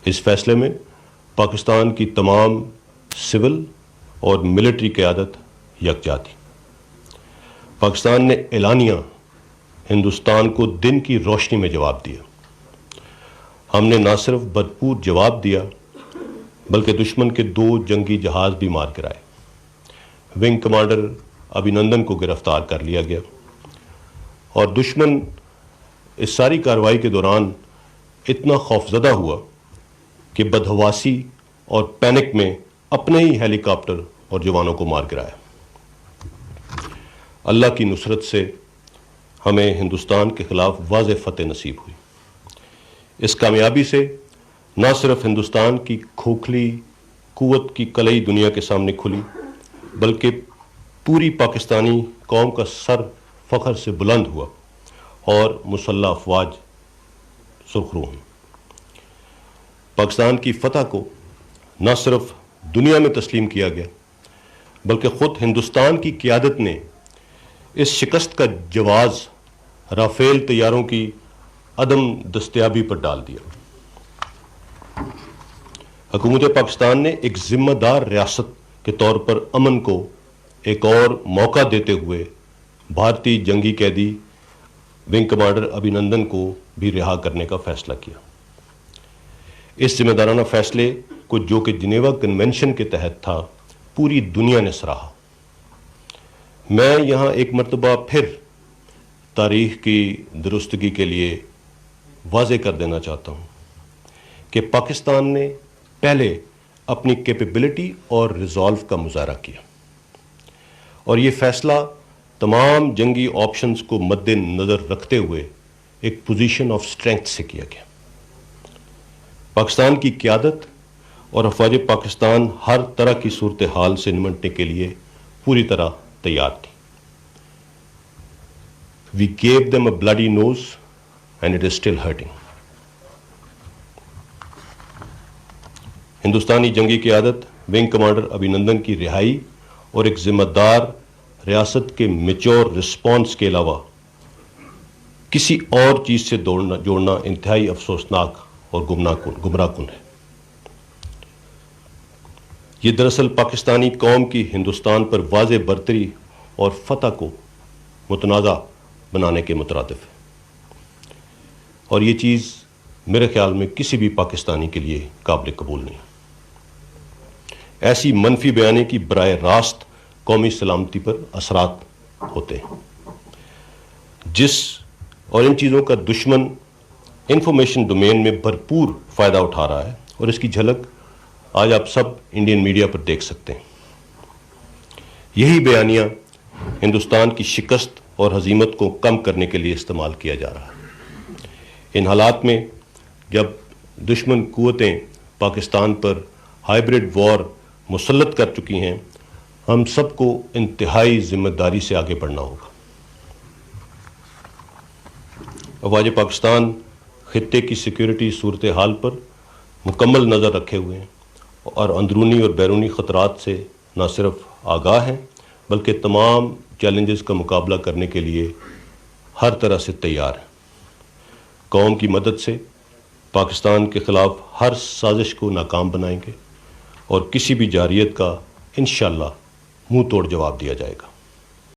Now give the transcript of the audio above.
اس فیصلے میں پاکستان کی تمام سول اور ملٹری قیادت یکجا تھی۔ پاکستان نے اعلانیہ ہندوستان کو دن کی روشنی میں جواب دیا۔ ہم نے نہ صرف بھرپور جواب دیا بلکہ دشمن کے 2 جنگی جہاز بھی مار گرائے۔ ونگ کمانڈر ابھینندن کو گرفتار کر لیا گیا اور دشمن اس ساری کارروائی کے دوران اتنا خوفزدہ ہوا کہ بدحواسی اور پینک میں اپنے ہی ہیلی کاپٹر اور جوانوں کو مار گرایا۔ اللہ کی نصرت سے ہمیں ہندوستان کے خلاف واضح فتح نصیب ہوئی۔ اس کامیابی سے نہ صرف ہندوستان کی کھوکھلی قوت کی کلئی دنیا کے سامنے کھلی بلکہ پوری پاکستانی قوم کا سر فخر سے بلند ہوا اور مسلح افواج سرخرو ہوئیں۔ پاکستان کی فتح کو نہ صرف دنیا میں تسلیم کیا گیا بلکہ خود ہندوستان کی قیادت نے اس شکست کا جواز رافیل طیاروں کی عدم دستیابی پر ڈال دیا۔ حکومت پاکستان نے ایک ذمہ دار ریاست کے طور پر امن کو ایک اور موقع دیتے ہوئے بھارتی جنگی قیدی ونگ کمانڈر ابھینندن کو بھی رہا کرنے کا فیصلہ کیا۔ اس ذمہ دارانہ فیصلے کو جو کہ جنیوا کنونشن کے تحت تھا پوری دنیا نے سراہا۔ میں یہاں ایک مرتبہ پھر تاریخ کی درستگی کے لیے واضح کر دینا چاہتا ہوں کہ پاکستان نے پہلے اپنی کیپیبلٹی اور ریزالو کا مظاہرہ کیا اور یہ فیصلہ تمام جنگی آپشنز کو مد نظر رکھتے ہوئے ایک پوزیشن آف اسٹرینتھ سے کیا گیا۔ پاکستان کی قیادت اور افواج پاکستان ہر طرح کی صورتحال سے نمٹنے کے لیے پوری طرح تیار تھی۔ We gave them a bloody nose and it is still hurting. ہندوستانی جنگی قیادت ونگ کمانڈر ابھینندن کی رہائی اور ایک ذمہ دار ریاست کے میچور رسپانس کے علاوہ کسی اور چیز سے جوڑنا انتہائی افسوسناک اور گمراہ کن ہے۔ یہ دراصل پاکستانی قوم کی ہندوستان پر واضح برتری اور فتح کو متنازع بنانے کے مترادف ہے اور یہ چیز میرے خیال میں کسی بھی پاکستانی کے لیے قابل قبول نہیں۔ ایسی منفی بیانی کی براہ راست قومی سلامتی پر اثرات ہوتے ہیں اور ان چیزوں کا دشمن انفارمیشن ڈومین میں بھرپور فائدہ اٹھا رہا ہے اور اس کی جھلک آج آپ سب انڈین میڈیا پر دیکھ سکتے ہیں۔ یہی بیانیہ ہندوستان کی شکست اور ہزیمت کو کم کرنے کے لیے استعمال کیا جا رہا ہے۔ ان حالات میں جب دشمن قوتیں پاکستان پر ہائیبرڈ وار مسلط کر چکی ہیں، ہم سب کو انتہائی ذمہ داری سے آگے بڑھنا ہوگا۔ افواج پاکستان خطے کی سیکیورٹی صورتحال پر مکمل نظر رکھے ہوئے ہیں اور اندرونی اور بیرونی خطرات سے نہ صرف آگاہ ہیں بلکہ تمام چیلنجز کا مقابلہ کرنے کے لیے ہر طرح سے تیار ہیں۔ قوم کی مدد سے پاکستان کے خلاف ہر سازش کو ناکام بنائیں گے اور کسی بھی جارحیت کا انشاءاللہ منہ توڑ جواب دیا جائے گا۔